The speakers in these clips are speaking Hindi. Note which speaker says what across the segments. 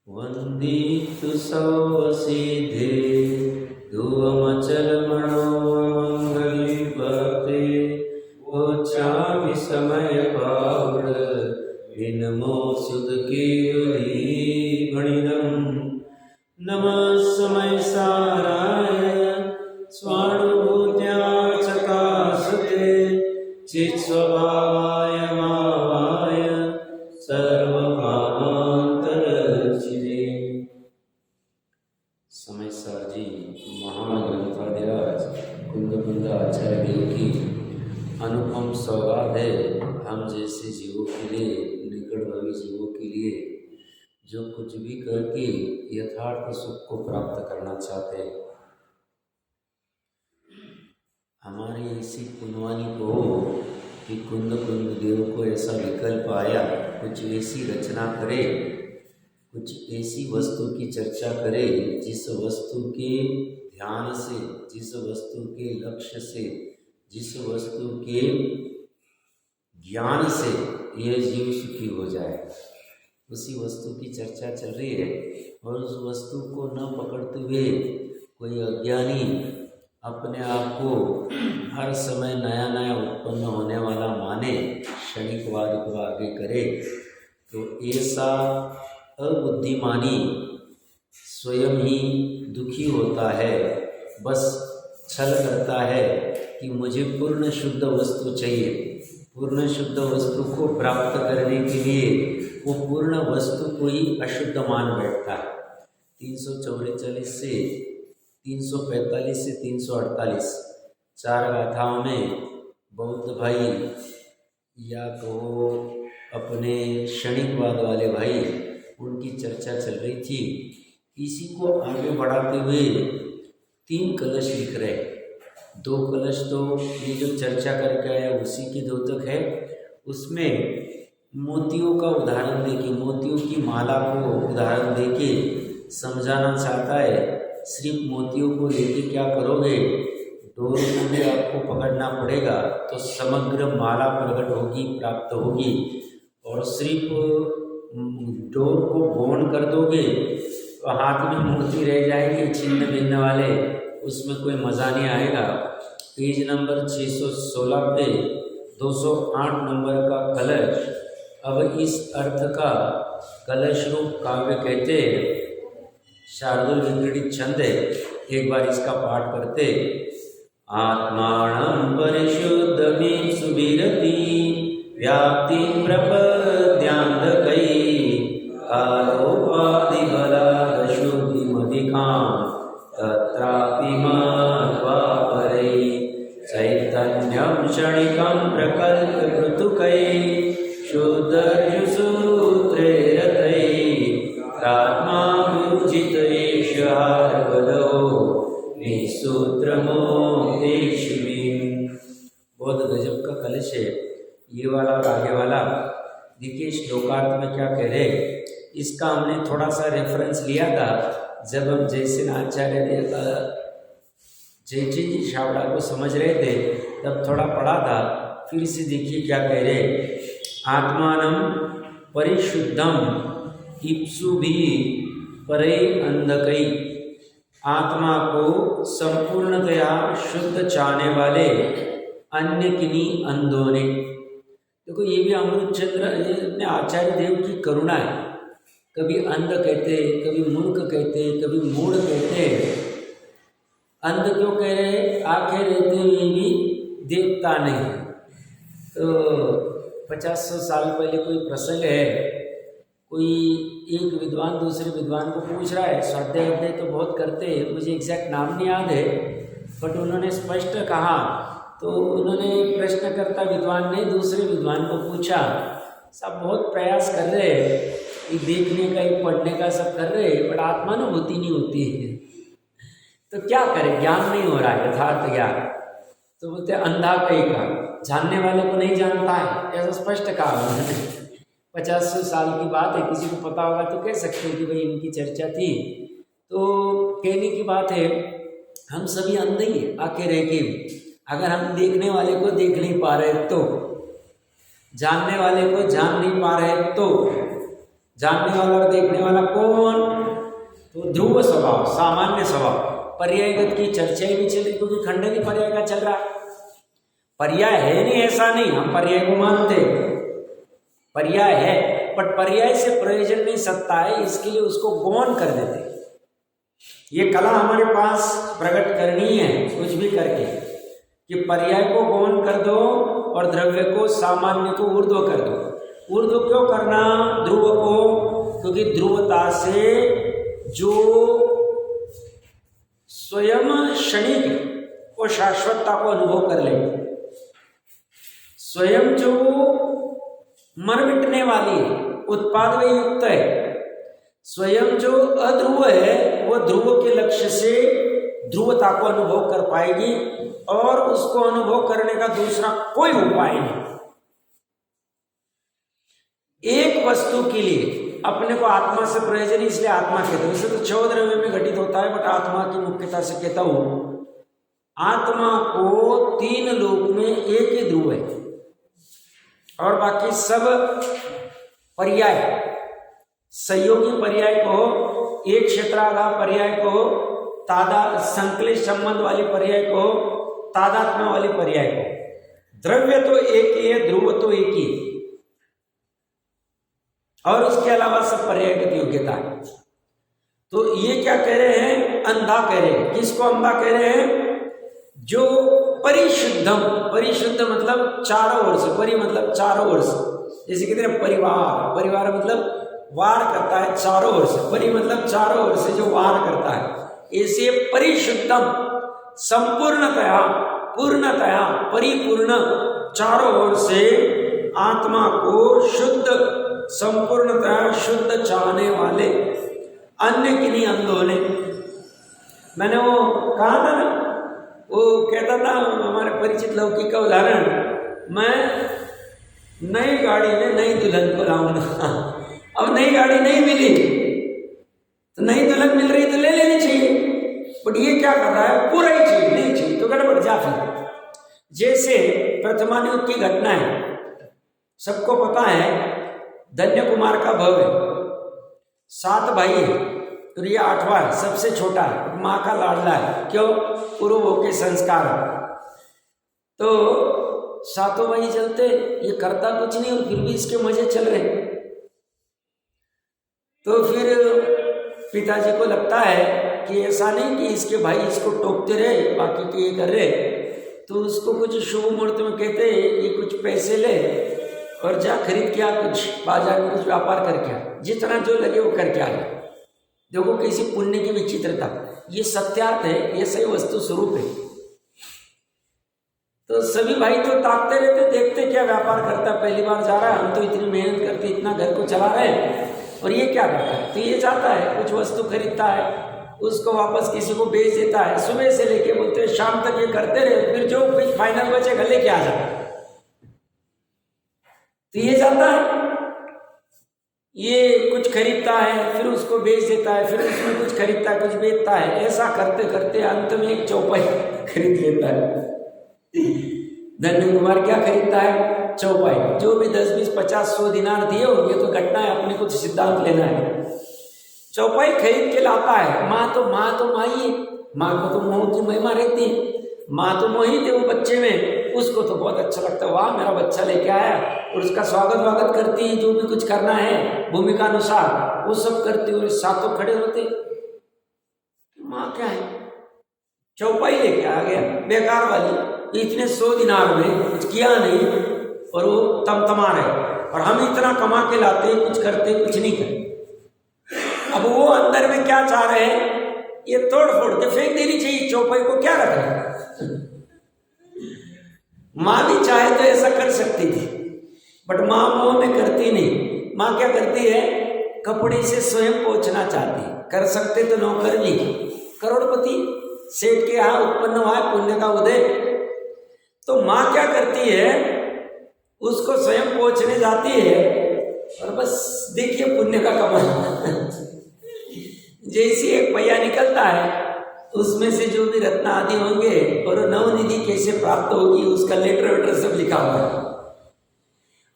Speaker 1: वंदितु सौसिधे ध्रुवमचल मनोमंगलीपते ओचामि समय पावड विनमो सुध केवली गणिदम नमः समय साराय स्वानुभूत्या चकासते चित् स्वभावाय मावाय सर्वभावांतरचिते। समय सार जी महान ग्रंथाधिराज कुंद आचार्य देव की अनुपम सौगात है हम जैसे जीवों के लिए, निकटभावी जीवों के लिए जो कुछ भी करके यथार्थ सुख को प्राप्त करना चाहते हैं। हमारी ऐसी कुंदवानी को कि कुंद देव को ऐसा विकल्प आया, कुछ ऐसी रचना करे, कुछ ऐसी वस्तु की चर्चा करे जिस वस्तु के ध्यान से, जिस वस्तु के लक्ष्य से, जिस वस्तु के ज्ञान से यह जीव सुखी हो जाए। उसी वस्तु की चर्चा चल रही है और उस वस्तु को न पकड़ते हुए कोई अज्ञानी अपने आप को हर समय नया नया उत्पन्न होने वाला माने, क्षणिकवाद को आगे करे, तो ऐसा अबुद्धिमानी स्वयं ही दुखी होता है। बस छल करता है कि मुझे पूर्ण शुद्ध वस्तु चाहिए। पूर्ण शुद्ध वस्तु को प्राप्त करने के लिए वो पूर्ण वस्तु को ही अशुद्ध मान बैठता है। 344 से 345 से 348 चार गाथाओं में बौद्ध भाई या तो अपने क्षणिकवाद वाले भाई, उनकी चर्चा चल रही थी। इसी को आगे बढ़ाते हुए 3 कलश लिख रहे। 2 कलश तो ये जो चर्चा करके आया उसी की द्योतक है। उसमें मोतियों का उदाहरण देके, मोतियों की माला को उदाहरण देके समझाना चाहता है। सिर्फ मोतियों को लेके क्या करोगे, डोर को भी आपको पकड़ना पड़ेगा तो समग्र माला प्रकट होगी, प्राप्त होगी। और सिर्फ डोर को गोंड कर दोगे तो हाथ में मोती रह जाएंगे छिन्न भिन्न वाले, उसमें कोई मज़ा नहीं आएगा। पेज नंबर 616 पे 208 नंबर का कलश। अब इस अर्थ का कलश रूप काव्य कहते हैं। शार्दुल विंगडित छंद है, एक बार इसका पाठ करते। आत्मानं परिशुद्धमिं सुविरति व्याप्ति प्रपद्यांधकै कालोपाधिबलादशुद्धिमधिकां तत्रापि मध्वापरै चैतन्यं क्षणिकं प्रकल्पपृथुकै शुद्धर्युसूत्रे आत्मा विजित ईश्वरवदो निसूत्रमोक्षिमीं। बहुत गजब का कलश है ये वाला और आगे वाला। देखिए श्लोकार्थ में क्या कह रहे। इसका हमने थोड़ा सा रेफरेंस लिया था जब हम जयसेन आचार्य जयचंद जी छाबड़ा को समझ रहे थे, तब थोड़ा पढ़ा था। फिर से देखिए क्या कह रहे। आत्मानं परिशुद्धम इप्सु भी परे अंधकई। आत्मा को संपूर्णतया शुद्ध चाहने वाले अन्य किन्हीं अंधों ने। देखो ये भी अमृतचंद्र अपने आचार्य देव की करुणा है। कभी अंध कहते, कभी मूर्ख कहते, कभी मूढ़ कहते। अंध क्यों कह रहे, आंखें रहते हुए भी देखता नहीं। तो 50-100 साल पहले कोई प्रसंग है, कोई एक विद्वान दूसरे विद्वान को पूछ रहा है। स्वाध्याय अध्याय तो बहुत करते हैं, मुझे एग्जैक्ट नाम नहीं याद है, बट उन्होंने स्पष्ट कहा। तो उन्होंने प्रश्नकर्ता विद्वान ने दूसरे विद्वान को पूछा, सब बहुत प्रयास कर रहे हैं, एक देखने का एक पढ़ने का सब कर रहे हैं, बट आत्मानुभूति नहीं होती है, तो क्या करें, ज्ञान नहीं हो रहा है, यथार्थ ज्ञान। तो बोलते अंधा कहीं का, जानने वाले को नहीं जानता है, ऐसा स्पष्ट कहा उन्होंने। 50 साल की बात है, किसी को पता होगा तो कह सकते हैं कि भाई इनकी चर्चा थी। तो कहने की बात है, हम सभी अंधे ही आके रह के, अगर हम देखने वाले को देख नहीं पा रहे तो, जानने वाले को जान नहीं पा रहे तो जानने वाला और देखने वाला कौन? तो ध्रुव स्वभाव, सामान्य स्वभाव। पर्यायगत की चर्चा ही नहीं चल रही, क्योंकि खंडन ही पर्याय का चल रहा है। पर्याय है नहीं ऐसा नहीं, हम पर्याय को मानते, पर्याय है, बट पर्याय से प्रयोजन नहीं सकता है, इसके लिए उसको गौण कर देते। ये कला हमारे पास प्रकट करनी है कुछ भी करके, कि पर्याय को गौण कर दो और द्रव्य को, सामान्य को ऊर्ध्व कर दो। ऊर्ध्व क्यों करना ध्रुव को? क्योंकि ध्रुवता से जो स्वयं क्षणिक और शाश्वतता को अनुभव कर ले, स्वयं जो मर मिटने वाली है, उत्पाद में युक्त है, स्वयं जो अध्रुव है वो ध्रुव के लक्ष्य से ध्रुवता को अनुभव कर पाएगी, और उसको अनुभव करने का दूसरा कोई उपाय नहीं। एक वस्तु के लिए अपने को आत्मा से प्रयोजन, इसलिए आत्मा कहते हैं। वैसे तो 14 द्रव्य में घटित होता है, बट आत्मा की मुख्यता से कहता हूं, आत्मा को 3 लोक में एक ही ध्रुव है, और बाकी सब पर्याय, सहयोगी पर्याय को, एक क्षेत्राघात पर्याय को, संकलित संबंध वाली पर्याय को, तादात्म्य वाली पर्याय को। द्रव्य तो एक ही है, ध्रुव तो एक ही, और उसके अलावा सब पर्यायगत योग्यता है। तो ये क्या कह रहे हैं? अंधा कह रहे हैं। किसको अंधा कह रहे हैं? जो परिशुद्धम, परिशुद्ध मतलब चारों ओर से, परि मतलब चारों ओर से, जैसे कहते हैं परिवार, परिवार मतलब वार करता है चारों ओर से, परि मतलब चारों ओर से जो वार करता है, ऐसे परिशुद्धम संपूर्णतया, पूर्णतया, परिपूर्ण, चारों ओर से आत्मा को शुद्ध, संपूर्णतया शुद्ध चाहने वाले अन्य किन्हीं अंधों ने। मैंने वो कहा था ना, वो कहता था हमारे परिचित लौकिक का उदाहरण, मैं नई गाड़ी में नई दुल्हन को लाऊंगा। अब नई गाड़ी नहीं मिली तो नई दुल्हन मिल रही तो ले लेनी चाहिए, बट ये क्या कर रहा है? पूरा ही चाहिए, नहीं चाहिए तो गड़बड़ जा फिर। जैसे प्रथमायुग की घटना है, सबको पता है, धन्य कुमार का भव है, 7 भाई है, तो ये 8वां है, सबसे छोटा है, माँ का लाडला है। क्यों? पूर्व भोग के संस्कार। तो 7 भाई चलते, ये करता कुछ नहीं और फिर भी इसके मजे चल रहे। तो फिर पिताजी को लगता है कि ऐसा नहीं कि इसके भाई इसको टोकते रहे, बाकी के ये कर रहे, तो उसको कुछ शुभ मुहूर्त में कहते ये कुछ पैसे ले और जा खरीद के आ, कुछ बाजार में कुछ व्यापार करके आ, जितना जो लगे वो करके आ। देखो कैसी पुण्य की विचित्रता, ये सत्यार्थ है, ये सही वस्तु स्वरूप है। तो सभी भाई तो ताकते रहते, देखते क्या व्यापार करता, पहली बार जा रहा है, हम तो इतनी मेहनत करते, इतना घर को चला रहे हैं, और ये क्या करता है? तो ये जाता है, कुछ वस्तु खरीदता है, उसको वापस किसी को बेच देता है, सुबह से लेके बोलते शाम तक ये करते रहे, फिर जो कुछ फाइनल बचेगा लेके आ जाता है। तो ये जाता है, ये कुछ खरीदता है, फिर उसको बेच देता है, फिर उसमें कुछ खरीदता है, कुछ बेचता है, ऐसा करते करते अंत में एक चौपाई खरीद लेता है। धन्य कुमार क्या खरीदता है? चौपाई। जो भी 10, 20, 50, 100 दिनार दिए होंगे, तो घटना है, अपने कुछ सिद्धांत लेना है। चौपाई खरीद के लाता है। माँ तो माँ ही, माँ को तो मोह की महिमा रहती है, माँ तो मोहित है वो बच्चे में, उसको तो बहुत अच्छा लगता है, वाह मेरा बच्चा लेके आया, और उसका स्वागत करती है, जो भी कुछ करना है भूमिका अनुसार वो सब करती है, और साथों खड़े होते। माँ क्या है, चौपाई लेके आ गया बेकार वाली, इतने 100 दिनार में कुछ किया नहीं, और वो तमतमा रहे, और हम इतना कमा के लाते, कुछ करते, कुछ नहीं करते। अब वो अंदर में क्या चाह रहे हैं? ये तोड़ फोड़ के फेंक देनी चाहिए चौपाई को, क्या रख रहे हैं? माँ भी चाहे तो ऐसा कर सकती थी, बट माँ मोह में करती नहीं। माँ क्या करती है? कपड़े से स्वयं पोंछना चाहती। कर सकते तो नौकर भी, करोड़पति सेठ के यहाँ उत्पन्न हुआ पुण्य का उदय, तो माँ क्या करती है? उसको स्वयं पोंछने जाती है, और बस देखिए पुण्य का कमाल। जैसे एक पहिया निकलता है, उसमें से जो भी रत्न आदि होंगे और नवनिधि कैसे प्राप्त होगी, उसका लेटर वेटर सब लिखा हुआ है।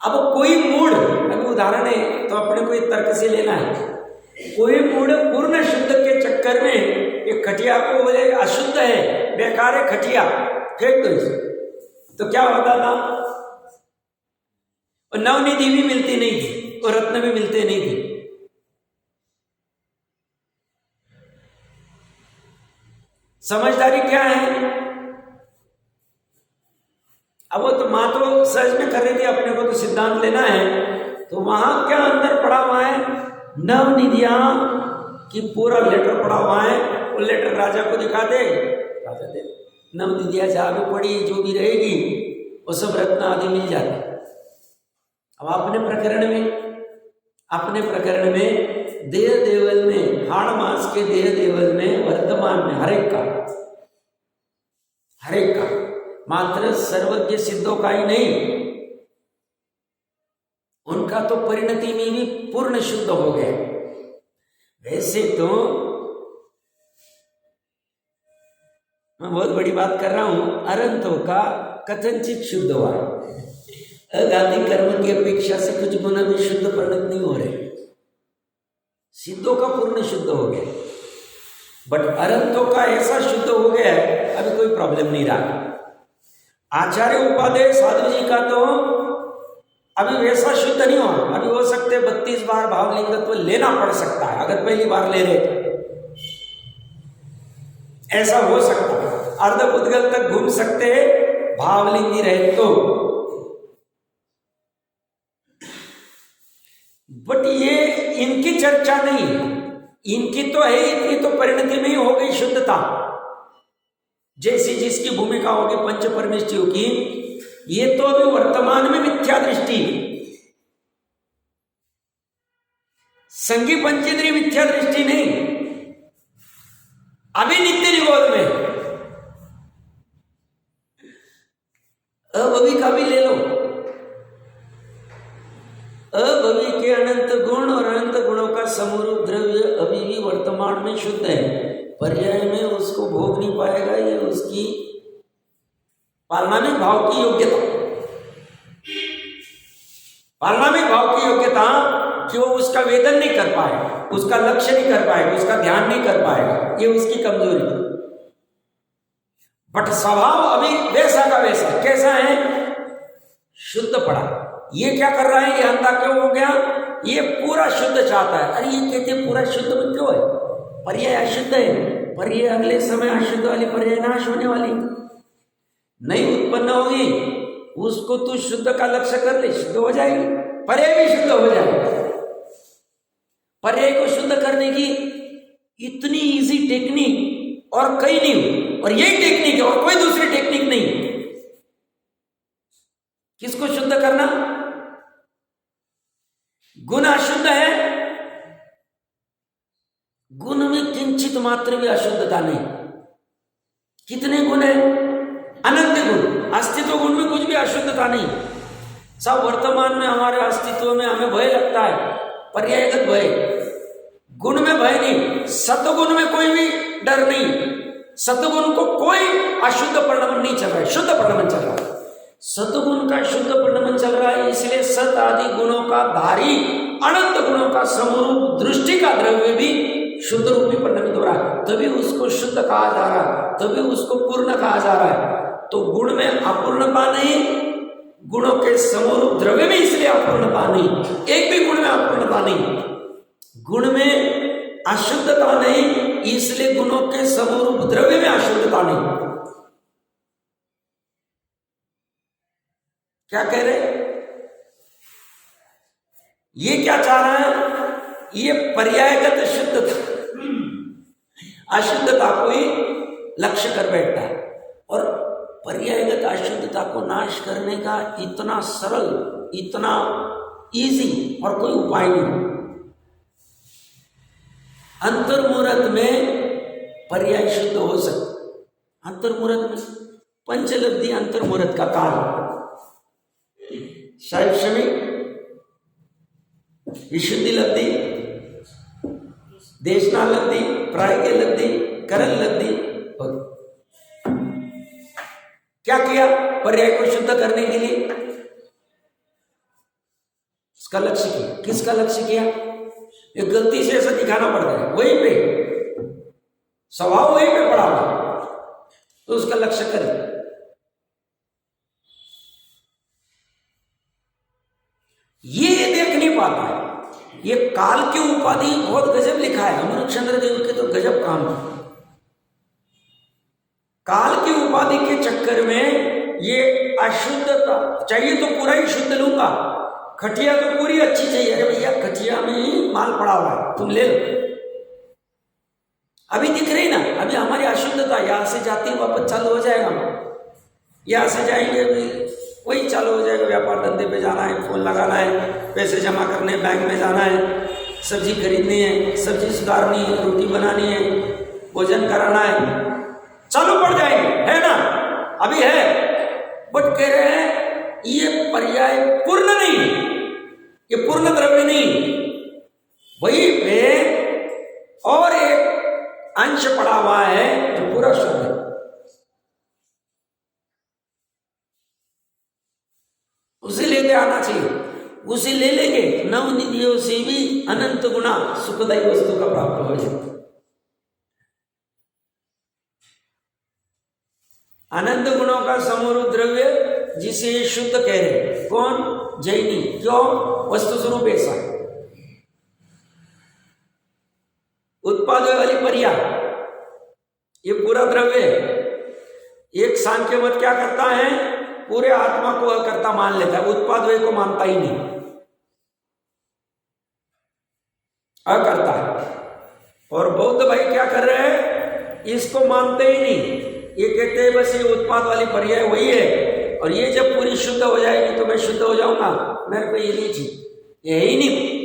Speaker 1: अब कोई मूड, अभी
Speaker 2: उदाहरण है तो अपने को ये तर्क से लेना है। कोई मूड पूर्ण शुद्ध के चक्कर में ये खटिया को बोले अशुद्ध है, बेकार है खटिया, फेंक दो इसे, तो क्या होता था? और नवनिधि भी मिलती नहीं थी और रत्न भी मिलते नहीं थे। समझदारी क्या है? अब वो तो माँ तो सहज में कर रही थी, अपने को तो सिद्धांत लेना है, तो वहां क्या अंदर पड़ा हुआ है? नवनिधियां की पूरा लेटर पड़ा हुआ है, वो लेटर राजा को दिखा दे, राजा दे। नवनिधियां जहां भी पड़ी जो भी रहेगी वो सब रत्न आदि मिल जाते। अब अपने प्रकरण में देह देवल में, हाड़ मास के देह देवल में वर्तमान में हरेक का मात्र सर्वज्ञ सिद्धों का ही नहीं, उनका तो परिणति में भी पूर्ण शुद्ध हो गया। वैसे तो मैं बहुत बड़ी बात कर रहा हूं, अरंतों का कथनचित शुद्ध हुआ, अघाती कर्म की अपेक्षा से कुछ गुना भी शुद्ध परिणत नहीं हो रहे, सिद्धों का पूर्ण शुद्ध हो गया। बट अरंतों का ऐसा शुद्ध हो गया है, अभी कोई प्रॉब्लम नहीं रहा। आचार्य उपाध्याय साधु जी का तो अभी वैसा शुद्ध नहीं हुआ, अभी हो सकते 32 बार भावलिंगत्व लेना पड़ सकता है, अगर पहली बार ले रहे तो ऐसा हो सकता है, अर्धपुद्गल तक घूम सकते भावलिंगी रहे तो। बट ये इनकी चर्चा नहीं, इनकी तो है, इतनी तो परिणति में ही हो गई शुद्धता, जैसी जिसकी भूमिका होगी पंच परमेष्ठियों की। ये तो अभी वर्तमान में मिथ्या दृष्टि, संगी पंचेंद्रिय मिथ्या दृष्टि नहीं, अभी नित्य निरोध में। अभवी का भी ले लो, अभवी के अनंत गुण और अनंत गुणों का समरूप द्रव्य अभी भी वर्तमान में शुद्ध है, पर्याय में उसको भोग नहीं पाएगा, ये उसकी पारमाणिक भाव की योग्यता, पारमाणिक भाव की योग्यता कि वो उसका वेदन नहीं कर पाएगा, उसका लक्ष्य नहीं कर पाएगा, उसका ध्यान नहीं कर पाएगा, ये उसकी कमजोरी। बट स्वभाव अभी वैसा का वैसा, कैसा है? शुद्ध पड़ा। ये क्या कर रहा है? ये अंधा क्यों हो गया? ये पूरा शुद्ध चाहता है। अरे ये कहते पूरा शुद्ध में क्यों है? पर्याय अशुद्ध है, पर ये अगले समय अशुद्ध वाली पर्याय नाश होने वाली नहीं उत्पन्न होगी, उसको तू शुद्ध का लक्ष्य कर ले, शुद्ध हो जाएगी, पर्याय भी शुद्ध हो जाएगी। पर्याय को शुद्ध करने की इतनी इजी टेक्निक और कहीं नहीं, और यही टेक्निक है और कोई दूसरी टेक्निक नहीं। किसको शुद्ध करना? गुण अशुद्ध है, गुण में किंचित मात्र भी अशुद्धता नहीं। कितने गुण है? अनंत गुण, अस्तित्व गुण में कुछ भी अशुद्धता नहीं। सब वर्तमान में हमारे अस्तित्व में हमें भय लगता है, पर्यायगत भय, गुण में भय नहीं, सतगुण में कोई भी डर नहीं, सतगुण को कोई अशुद्ध परिणमन नहीं चल रहा है, शुद्ध परिणमन चल रहा है। सतगुण का शुद्ध परिणमन चल रहा है, इसलिए सत आदि गुणों का धारी अनंत गुणों का समरूप दृष्टि का द्रव्य भी शुद्ध रूप में परिणमित हो रहा है, तभी उसको शुद्ध कहा जा रहा है, तभी उसको पूर्ण कहा जा रहा है। तो गुण में अपूर्णता नहीं, गुणों के समरूप द्रव्य में इसलिए अपूर्णता नहीं, एक भी गुण में अपूर्णता नहीं, गुण में अशुद्धता नहीं, इसलिए गुणों के समरूप द्रव्य में अशुद्धता नहीं। क्या कह रहे? ये क्या चाह रहा है? ये पर्यायगत शुद्धता, अशुद्धता को ही लक्ष्य कर बैठता है, और पर्यायगत अशुद्धता को नाश करने का इतना सरल, इतना इजी और कोई उपाय नहीं। अंतर्मुहूर्त में पर्याय शुद्ध हो सकता, अंतर्मुहूर्त में पंचलब्धि अंतर्मुहूर्त का काल, शैक्षणिक, विशुद्धि लब्धि, देशना लब्धि, प्रायज्ञ लब्धि, करल लब्धि। क्या किया पर्याय को शुद्ध करने के लिए? उसका लक्ष्य किया। किसका लक्ष्य किया? एक गलती से ऐसा दिखाना पड़ गया, वहीं पे स्वभाव वहीं पे पड़ा हुआ, तो उसका लक्ष्य कर। ये देख नहीं पाता है। ये काल की उपाधि बहुत गजब लिखा है अमृतचंद्र देव के, तो गजब काम है। काल की उपाधि के चक्कर में ये अशुद्धता चाहिए तो पूरा ही शुद्ध लूंगा, खटिया तो पूरी अच्छी चाहिए। अरे भैया खटिया में ही माल पड़ा हुआ है, तुम ले लो। अभी दिख रही ना, अभी हमारी अशुद्धता यहां से जाती वापस चालू हो जाएगा, यहां से जाएंगे वही चालू हो जाएगा। व्यापार धंधे पे जाना है, फोन लगाना है, पैसे जमा करने, बैंक में जाना है, सब्जी खरीदनी है, सब्जी सुधारनी है, रोटी बनानी है, भोजन कराना है, चालू पड़ जाएंगे, है ना? अभी है, बट कह रहे हैं ये पर्याय पूर्ण नहीं, ये पूर्ण द्रव्य नहीं। वहीं पे और एक अंश पड़ा हुआ है जो पूरा शुद्ध है। उसे लेके आना चाहिए, उसे ले लेंगे, नवनिधियों से भी अनंत गुना सुखदायी वस्तु का प्राप्त हो जाए। अनंत गुणों का समूह द्रव्य जिसे शुद्ध कह रहे, कौन? जैनी। क्यों? वस्तु स्वरूप ऐसा उत्पाद वाली पर्या, ये पूरा द्रव्य। एक सांख्य मत क्या करता है, पूरे आत्मा को अकर्ता मान लेता है, उत्पाद वे को मानता ही नहीं, अकर्ता है। और बौद्ध भाई क्या कर रहे हैं, इसको मानते ही नहीं, ये कहते हैं बस ये उत्पाद वाली पर्याय वही है, और ये जब पूरी शुद्ध हो जाएगी तो मैं शुद्ध हो जाऊंगा, मेरे को ये नहीं चाहिए, ये ही नहीं।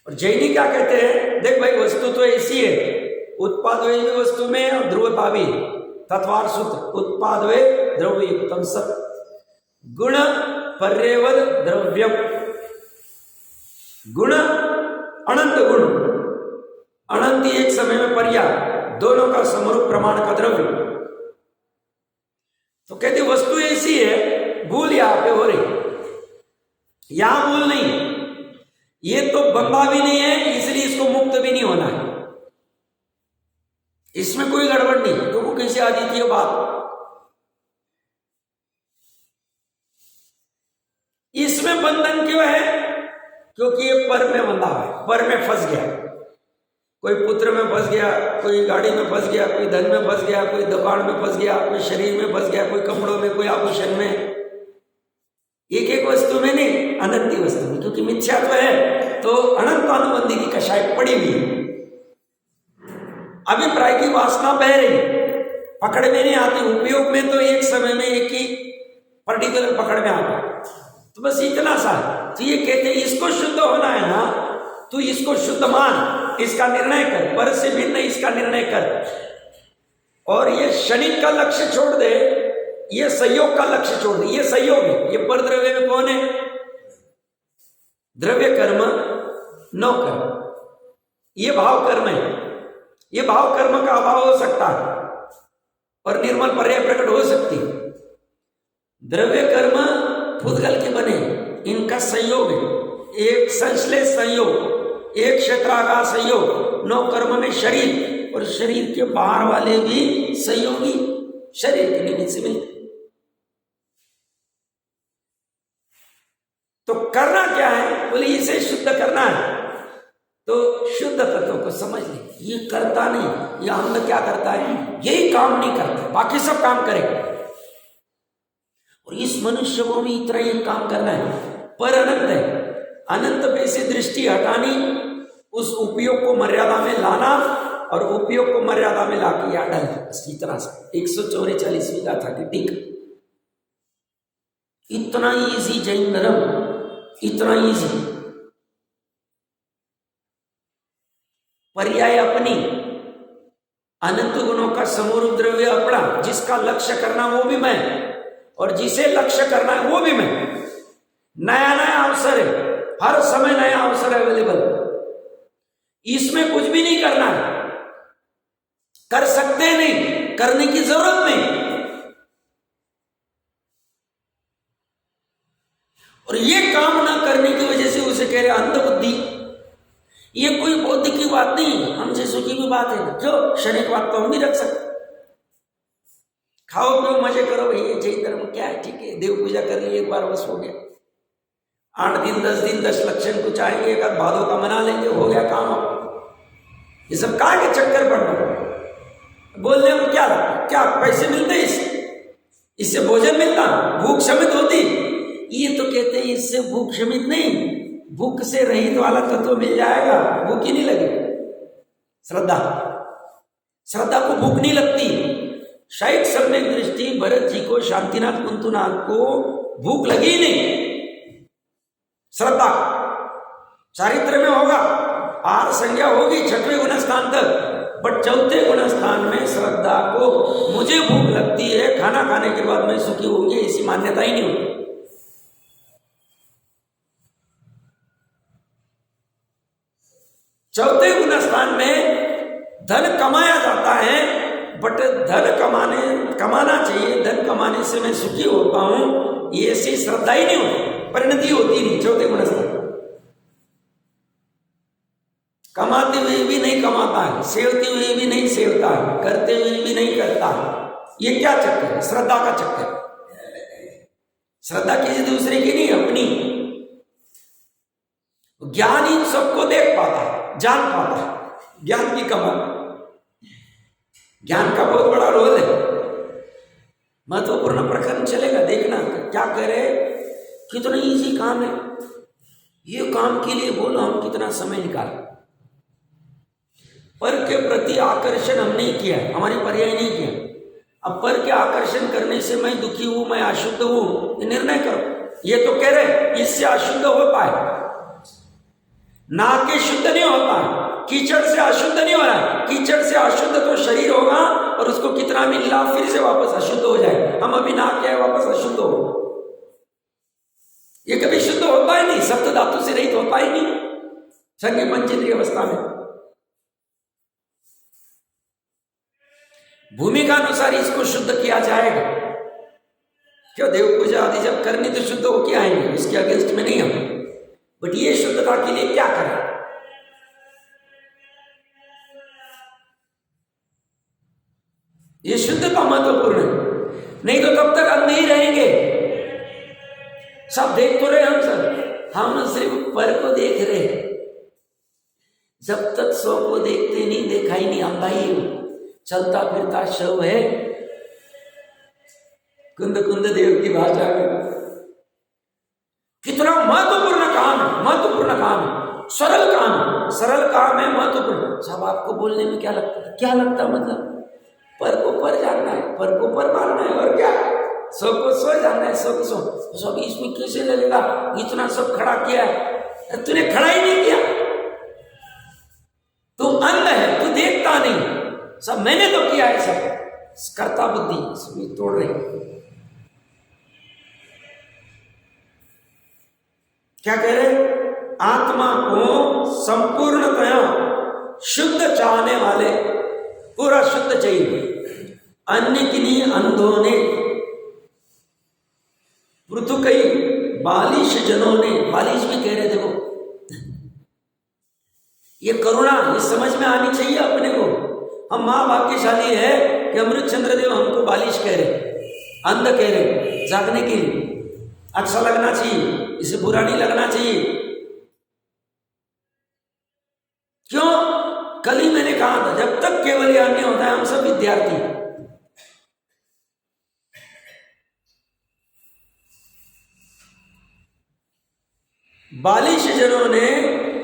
Speaker 2: और जैनी क्या कहते हैं, देख भाई वस्तु तो ऐसी है, उत्पाद वे वस्तु में और ध्रुवता भी, तत्वार सूत्र उत्पाद वे द्रव्ययुक्तम सत गुण पर्यवद द्रव्यम, गुण अनंत गुण, अनंत एक समय में पर्या, दोनों का समरूप प्रमाण का द्रव्य। तो कहते वस्तु ऐसी है, भूल यहां पे हो रही, यहां भूल नहीं, ये तो बंधा भी नहीं है, इसलिए इसको मुक्त भी नहीं होना है, इसमें कोई गड़बड़ नहीं। तो वो कैसे आ जाती है बात, इसमें बंधन क्यों है? क्योंकि ये पर में बंधा है, पर में फंस गया, कोई पुत्र में फंस गया, कोई गाड़ी में फंस गया, कोई धन में फंस गया, कोई दुकान में फंस गया, कोई शरीर में फंस गया, कोई कपड़ों में, कोई आभूषण में, एक एक वस्तु में नहीं, अनंत वस्तु में। क्योंकि मिथ्यात्व है तो अनंत अनुबंधी की कषाय पड़ी हुई है, अभिप्राय की वासना बह रही, पकड़ में नहीं आती, उपयोग में तो एक समय में एक ही पर्टिकुलर पकड़ में आता, तो बस इतना सा। तो ये कहते हैं इसको शुद्ध होना है ना, तू इसको शुद्ध मान, इसका निर्णय कर, पर से भिन्न इसका निर्णय कर, और ये क्षणिक का लक्ष्य छोड़ दे, ये संयोग का लक्ष्य छोड़ दे। ये संयोग है, ये पर द्रव्य में कौन है? द्रव्य कर्म नो कर्म, ये भाव कर्म है, ये भाव कर्म का अभाव हो सकता है और निर्मल पर्याय प्रकट हो सकती है। द्रव्य कर्म फुदगल के बने, इनका संयोग है, एक संश्लेष संयोग, एक क्षेत्रागार संयोग, नौ कर्म में शरीर, और शरीर के बाहर वाले भी संयोगी शरीर के निमित्त से मिलते। तो करना क्या है, बोले इसे शुद्ध करना है, तो शुद्ध तत्व को समझ ले, ये करता नहीं, ये अंग क्या करता है, यही काम नहीं करता, बाकी सब काम करेगा। और इस मनुष्य को भी इतना ही काम करना है, पर अनंत है, अनंत पे से दृष्टि हटानी, उस उपयोग को मर्यादा में लाना, और उपयोग को मर्यादा में लाके या डल, इसी तरह से 144वीं गाथा की टीक। इतना ईजी जैन धर्म, इतना ईजी। पर्याय अपनी, अनंत गुणों का समूह द्रव्य अपना, जिसका लक्ष्य करना वो भी मैं, और जिसे लक्ष्य करना है वो भी मैं। नया नया अवसर है, हर समय नया अवसर अवेलेबल, इसमें कुछ भी नहीं करना है, कर सकते नहीं, करने की जरूरत नहीं। और ये काम ना करने की वजह से उसे कह रहे अंधबुद्धि। ये कोई बौद्ध की बात नहीं, हम जैसों की भी बात है। क्यों? क्षणिक बात तो हम भी रख सकते। खाओ पियो मजे करो, ये जैन धर्म क्या है, ठीक है, देव पूजा कर ली एक बार बस हो गया। 8 दिन 10 दिन 10 लक्षण कुछ आएंगे, एक आध भादों का मना लेंगे, हो गया काम। ये सब कहाँ के चक्कर पड़ना, बोलने को क्या क्या पैसे मिलते इससे भोजन मिलता, भूख शमित होती। ये तो कहते हैं इससे भूख शमित नहीं, भूख से रहित वाला तत्व मिल जाएगा, भूख ही नहीं लगी। श्रद्धा को भूख नहीं लगती। शायद सम्यक दृष्टि भरत जी को, शांतिनाथ कुंतुनाथ को भूख लगी नहीं। श्रद्धा चारित्र में होगा, आर संज्ञा होगी 6वें गुणस्थान तक, बट 4थे गुणस्थान में श्रद्धा को मुझे भूख लगती है, खाना खाने के बाद मैं सुखी होंगी, ऐसी मान्यता ही नहीं होती। चौथे गुणस्थान में धन कमाया जाता है, बट धन कमाना चाहिए, धन कमाने से मैं सुखी होता हूं, ये ऐसी श्रद्धा ही नहीं होती, परिणति होती नहीं। चौथे गुणस्थान कमाते हुए भी नहीं कमाता है, सेवते हुए भी नहीं सेवता है, करते हुए भी नहीं करता। ये क्या चक्कर है? श्रद्धा का चक्कर। श्रद्धा किसी दूसरे की नहीं, अपनी। ज्ञान इन सबको देख पाता है, जान पाता है, ज्ञान की कमाल। ज्ञान का बहुत बड़ा रोल है। महत्वपूर्ण प्रकरण चलेगा, देखना क्या कह रहे, कितना इजी काम है ये। काम के लिए बोलो हम कितना समय निकाल। पर के प्रति आकर्षण हम नहीं किया, हमारी पर्याय नहीं किया। अब पर के आकर्षण करने से मैं दुखी हूं, मैं अशुद्ध हूं, ये निर्णय करो। ये तो कह रहे इससे अशुद्ध होता है, ना कि शुद्ध नहीं होता है। कीचड़ से अशुद्ध नहीं हो रहा है, कीचड़ से अशुद्ध तो शरीर होगा, और उसको कितना मिला फिर से वापस अशुद्ध हो जाए। हम अभी ना क्या है, वापस अशुद्ध हो, ये कभी शुद्ध होता ही नहीं, सप्त धातु से रहित होता ही नहीं संज्ञ पंचेंद्रिय अवस्था में। भूमिका अनुसार इसको शुद्ध किया जाएगा। क्यों? देव पूजा आदि जब करनी तो शुद्ध हो के आएंगे, इसके अगेंस्ट में नहीं हम। बट ये शुद्धता के लिए क्या करें? ये शुद्धता महत्वपूर्ण है, नहीं तो तब तक अंधे ही रहेंगे। सब देख तो रहे हम सिर्फ पर को देख रहे। जब तक सौ को देखते नहीं, देखा ही नहीं, अंधा ही हो, चलता फिरता शव है। कुंद कुंद देव की भाषा में कितना महत्वपूर्ण काम है, महत्वपूर्ण काम है, सरल काम है, महत्वपूर्ण। सब आपको बोलने में क्या लगता है? क्या लगता है मतलब? पर को पर जानना है, पर को पर मानना है, और क्या? सौ को सौ जानना है, सौ को सौ। सब इसमें कैसे लगेगा? इतना सब खड़ा किया है, तूने खड़ा ही नहीं किया। तू अंध है, तू देखता नहीं। सब मैंने तो किया है, सब कर्ता बुद्धि इसमें तोड़ रही। क्या कह रहे? आत्मा को संपूर्णतया शुद्ध चाहने वाले, पूरा शुद्ध चाहिए। अन्य किन्हीं अंधों ने, पृथु कई बालिश जनों ने, बालिश भी कह रहे थे वो। ये करुणा, ये समझ में आनी चाहिए अपने को। हम मां भाग्यशाली है कि अमृत चंद्रदेव हमको बालिश कह रहे, अंध कह रहे, जागने के लिए। अच्छा लगना चाहिए, इसे बुरा नहीं लगना चाहिए। क्यों? कल ही मैंने कहा था, जब तक केवल ज्ञान नहीं होता है हम सब विद्यार्थी। बालिश जनों ने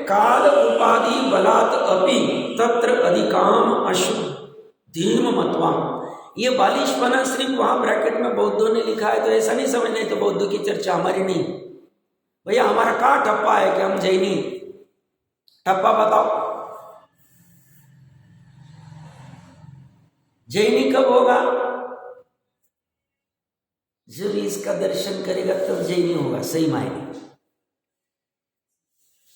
Speaker 2: काल उपाधि बलात् अपि तत्र अधिकाम अशुद्धिम मत्वा। ये बालिशपना सिर्फ वहां ब्रैकेट में बौद्धों ने लिखा है, तो ऐसा नहीं समझना तो बौद्धों की चर्चा हमारी नहीं। भैया हमारा कहाँ ठप्पा है कि हम जैनी? ठप्पा बताओ, जैनी कब होगा? जब इसका दर्शन करेगा तब जैनी होगा, सही मायने।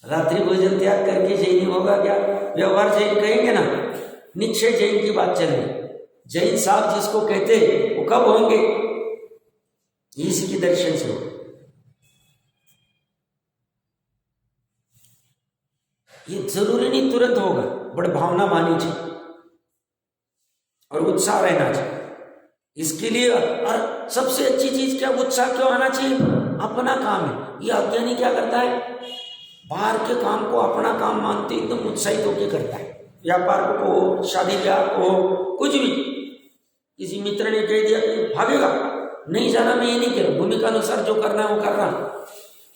Speaker 2: रात्रि भोजन त्याग करके जैनी होगा क्या? व्यवहार जैन कहेंगे ना, निश्चय जैन की बात चल रही। जैन साहब जिसको कहते वो कब होंगे? इसी के दर्शन से हो। ये जरूरी नहीं तुरंत होगा, बट भावना मानी चाहिए और उत्साह रहना चाहिए इसके लिए। और सबसे अच्छी चीज क्या, उत्साह क्यों आना चाहिए? अपना काम है। ये अज्ञानी क्या करता है, बाहर के काम को अपना काम मानते एकदम उत्साहित होकर करता है। व्यापार को हो, शादी ब्याह को हो, कुछ भी। किसी मित्र ने कह दिया कि भागेगा, नहीं जाना, मैं ये नहीं कह रहा, भूमिका अनुसार जो करना है वो करना।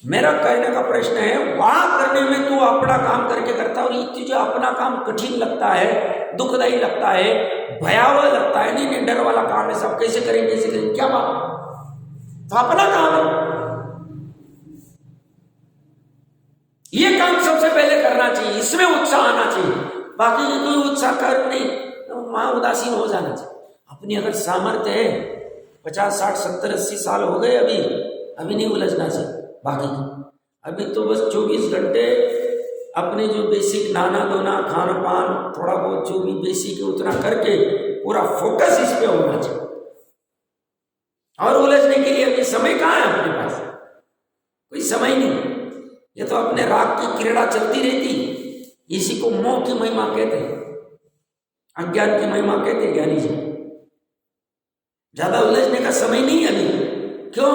Speaker 2: मेरा कहने का प्रश्न है, वहां करने में तू अपना काम करके करता है और ये तुझे अपना काम कठिन लगता है, दुखदायी लगता है, भयावह लगता है, नहीं डर वाला काम है, सब कैसे करेंगे, क्या बात, तो अपना काम है, ये काम सबसे पहले करना चाहिए, इसमें उत्साह आना चाहिए। बाकी कोई उत्साह कर नहीं, वहां उदासीन हो जाना चाहिए। अपनी अगर सामर्थ्य है, 50 60 70 80 साल हो गए, अभी नहीं उलझना चाहिए। बाकी अभी तो बस 24 घंटे अपने जो बेसिक नहाना धोना, खाना पान, थोड़ा बहुत जो भी बेसिक है उतना करके पूरा फोकस इस पे होना चाहिए। और उलझने के लिए अभी समय कहाँ है अपने पास, कोई समय नहीं। ये तो अपने राग की क्रीड़ा चलती रहती, इसी को मोह की महिमा कहते हैं, अज्ञान की महिमा कहते हैं ज्ञानी जी। ज्यादा उलझने का समय नहीं है अभी। क्यों?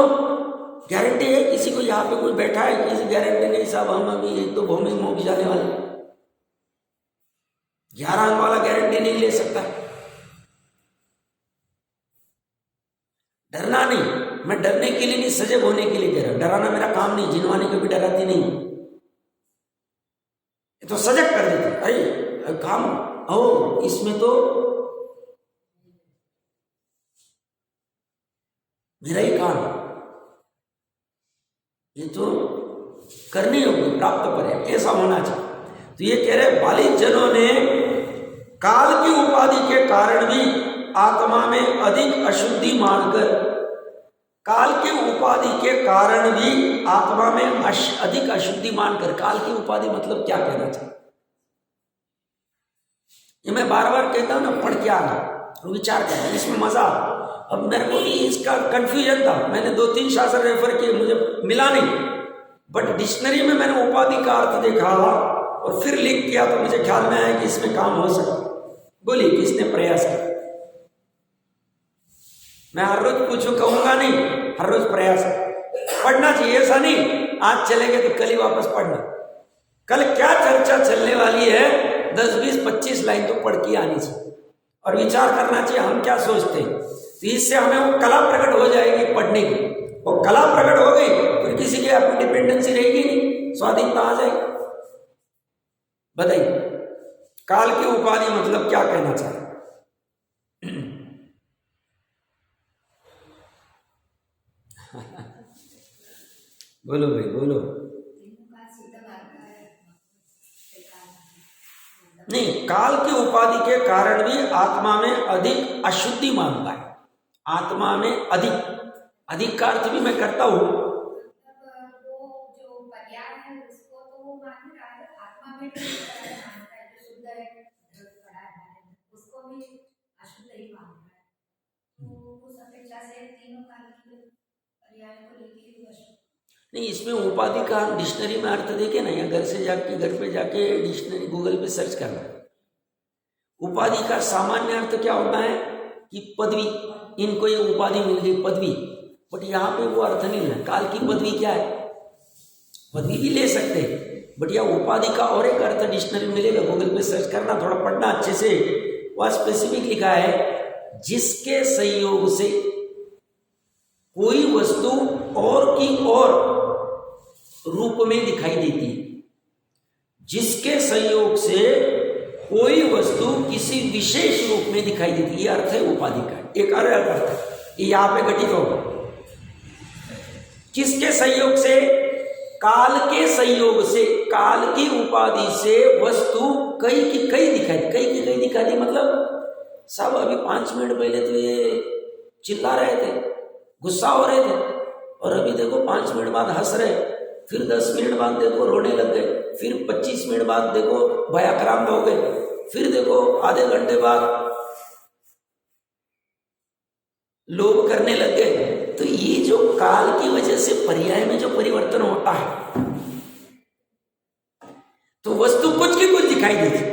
Speaker 2: गारंटी है किसी को, यहाँ पे कोई बैठा है, किसी गारंटी नहीं साहब हम अभी 1-2 भूमि मोक्ष जाने वाले, 11 अंक वाला गारंटी नहीं ले सकता। डरना नहीं, मैं डरने के लिए नहीं, सजग होने के लिए कह रहा हूं। डराना मेरा काम नहीं, जिनवानी कभी डराती नहीं, ये तो सजग कर देते। अरे काम ओ, इसमें तो मेरा ही काम, ये तो करनी होगी, प्राप्त पर है, ऐसा होना चाहिए। तो ये कह रहे बालिक जनों ने काल की उपाधि के कारण भी आत्मा में अधिक अशुद्धि मानकर, काल की उपाधि के कारण भी आत्मा में अधिक अशुद्धि मानकर, काल की उपाधि मतलब क्या कहना चाहिए, ये मैं बार बार कहता हूं ना, पढ़ के आना और विचार करना, इसमें मजा। अब मेरे को भी इसका कंफ्यूजन था, मैंने 2-3 शास्त्र रेफर किए, मुझे मिला नहीं, बट डिक्शनरी में मैंने उपाधि का अर्थ देखा और फिर लिख किया तो मुझे ख्याल में आया कि इसमें काम हो सकता। बोलिए किसने प्रयास किया? मैं हर रोज पूछूं कहूंगा नहीं, हर रोज प्रयास पढ़ना चाहिए, ऐसा नहीं आज चले गए तो कल ही वापस पढ़ना। कल क्या चर्चा चलने वाली है, 10 20 25 लाइन तो पढ़ के आनी चाहिए और विचार करना चाहिए हम क्या सोचते हैं। तो इससे हमें वो कला प्रकट हो जाएगी पढ़ने की, वो कला प्रकट हो गई फिर किसी की आपकी डिपेंडेंसी रहेगी नहीं, स्वाधीनता आ जाएगी। बताइए काल की उपाधि मतलब क्या कहना चाहते? बोलो भाई बोलो। नहीं, काल की उपाधि के कारण भी आत्मा में अधिक अशुद्धि मानता है। आत्मा में अधिक का अर्थ भी मैं करता हूं, नहीं इसमें उपाधि का हम डिक्शनरी में अर्थ देखे ना, या घर पे जाके डिक्शनरी गूगल पे सर्च करना। उपाधि का सामान्य अर्थ क्या होता है कि पदवी, इनको ये उपाधि मिल गई पदवी, बट यहाँ पे वो अर्थ नहीं है। काल की पदवी क्या है, पदवी भी ले सकते हैं, बट यह उपाधि का और एक अर्थ डिक्शनरी मिलेगा, गूगल पे सर्च करना, थोड़ा पढ़ना अच्छे से। वह स्पेसिफिक लिखा है जिसके संयोग से कोई वस्तु और की और रूप में दिखाई देती है, जिसके संयोग से कोई वस्तु किसी विशेष रूप में दिखाई देती है, ये अर्थ है उपाधि का। एक अलग अर्थ है, ये यहां पे घटित होगा। किसके संयोग से? काल के संयोग से, काल की उपाधि से वस्तु कई की कई दिखाई दी, कई की कई दिखाई दी। मतलब सब अभी 5 मिनट पहले तो ये चिल्ला रहे थे, गुस्सा हो रहे थे, और अभी देखो 5 मिनट बाद हंस रहे, फिर 10 मिनट बाद देखो रोने लग गए, फिर 25 मिनट बाद देखो भयाक्रांत हो गए, फिर देखो आधे घंटे बाद लोभ करने लग गए। तो ये जो काल की वजह से पर्याय में जो परिवर्तन होता है, तो वस्तु कुछ की कुछ दिखाई देती,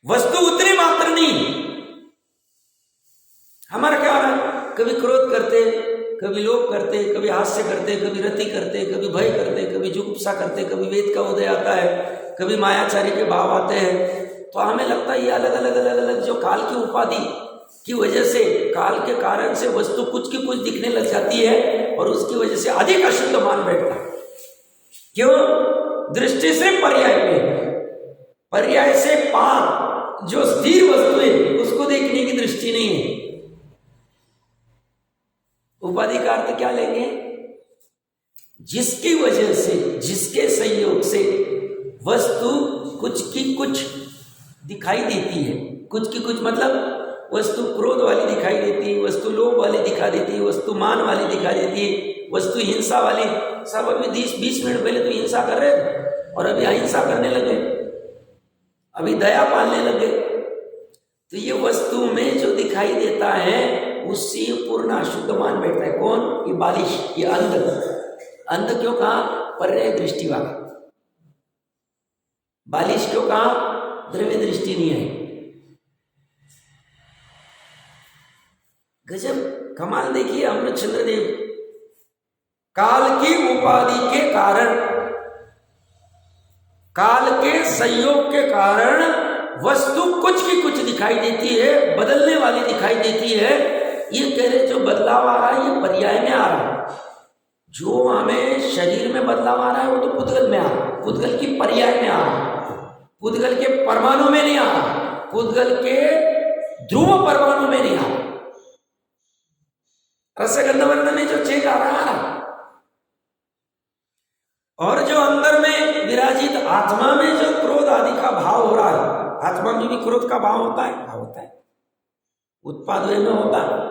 Speaker 2: वस्तु उतनी मात्र नहीं। हमारा क्या हो रहा है, कभी क्रोध करते, कभी लोभ करते, कभी हास्य करते, कभी रति करते, कभी भय करते, कभी जुगुप्सा करते, कभी वेद का उदय आता है, कभी मायाचारी के भाव आते हैं। तो हमें लगता है ये अलग अलग अलग अलग जो काल की उपाधि की वजह से, काल के कारण से वस्तु कुछ की कुछ दिखने लग जाती है और उसकी वजह से अधिक अशुद्ध मान बैठता है। क्यों? दृष्टि से पर्याय पे, पर्याय से पार जो स्थिर वस्तु है उसको देखने की दृष्टि नहीं है। उपाधि का अर्थ क्या लेंगे? जिसकी वजह से, जिसके संयोग से वस्तु कुछ की कुछ दिखाई देती है, कुछ की कुछ मतलब वस्तु क्रोध वाली दिखाई देती है, वस्तु लोभ वाली दिखा देती है, वस्तु मान वाली दिखा देती है, वस्तु हिंसा वाली। सब अभी 20 मिनट पहले तो हिंसा कर रहे थे और अभी अहिंसा करने लगे, अभी दया पालने लगे। तो ये वस्तु में जो दिखाई देता है उससे पूर्ण अशुद्ध मान बैठता है। कौन? ये बालिश, ये अंध। अंध क्यों कहा? पर्याय दृष्टि वाला। बालिश क्यों कहा? द्रव्य दृष्टि नहीं है। गजब कमाल देखिए अमृतचंद्र देव, काल की उपाधि के कारण, काल के संयोग के कारण वस्तु कुछ की कुछ दिखाई देती है, बदलने वाली दिखाई देती है। ये कह रहे जो बदलाव आ रहा है ये पर्याय में आ रहा है। जो हमें शरीर में बदलाव आ रहा है वो तो पुद्गल में आ रहा है, पुद्गल की पर्याय में आ रहा है, पुद्गल के परमाणु में नहीं आ रहा, पुद्गल के ध्रुव परमाणु में नहीं आ रहा। रसगंधवर्ण में जो चेक आ रहा है और जो अंदर में विराजित आत्मा में जो क्रोध आदि का भाव हो रहा है, आत्मा में भी क्रोध का भाव होता है, भाव होता है, उत्पाद में होता है,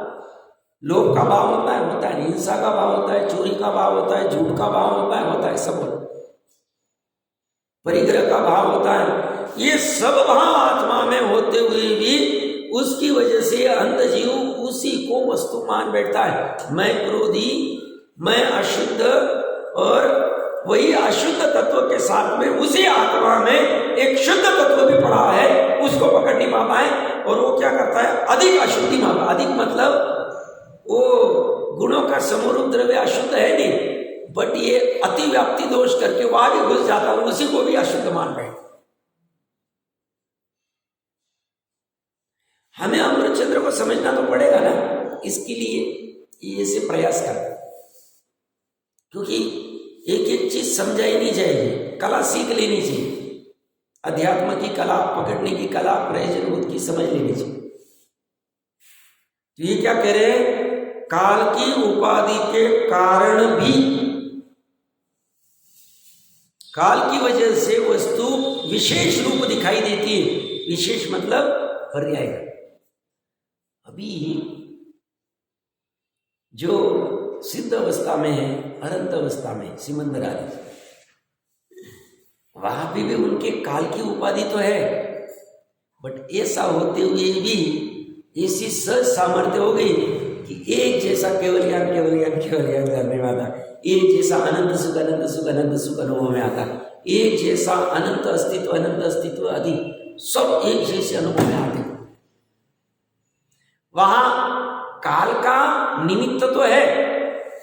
Speaker 2: लोभ का भाव होता है, हिंसा का भाव होता है, चोरी का भाव होता है, झूठ का भाव होता है, सब होता है, परिग्रह का भाव होता है। ये सब भाव आत्मा में होते हुए भी उसकी वजह से अंध जीव उसी को वस्तु मान बैठता है। मैं क्रोधी, मैं अशुद्ध, और वही अशुद्ध तत्व के साथ में उसी आत्मा में एक शुद्ध तत्व भी पड़ा है, उसको पकड़ नहीं पाता है और वो क्या करता है? अधिक अशुद्धि मांगा। अधिक मतलब वो गुणों का समरूप द्रव्य अशुद्ध है नहीं, बट ये अति व्याप्ति दोष करके वहां भी घुस जाता है, उसी को भी अशुद्ध मान रहे। हमें अमृतचंद्र को समझना तो पड़ेगा ना, इसके लिए ये से प्रयास कर, क्योंकि एक एक चीज समझाई नहीं जाएगी, कला सीख लेनी चाहिए, अध्यात्म की कला, पकड़ने की कला, प्रयोजनभूत की समझ लेनी चाहिए। तो ये क्या कह रहे हैं? काल की उपाधि के कारण भी, काल की वजह से वस्तु विशेष रूप दिखाई देती है। विशेष मतलब पर्याय। अभी जो सिद्ध अवस्था में है, अनंत अवस्था में, सिमंदर आदि, वहां भी उनके काल की उपाधि तो है, बट ऐसा होते हुए भी ऐसी सहज सामर्थ्य हो गई कि एक जैसा केवल ज्ञान करने वाला, एक जैसा अनंत सुख अनुभव में आता, एक जैसा अनंत अस्तित्व आदि सब एक जैसे अनुभव में आते। वहां काल का निमित्त तो है,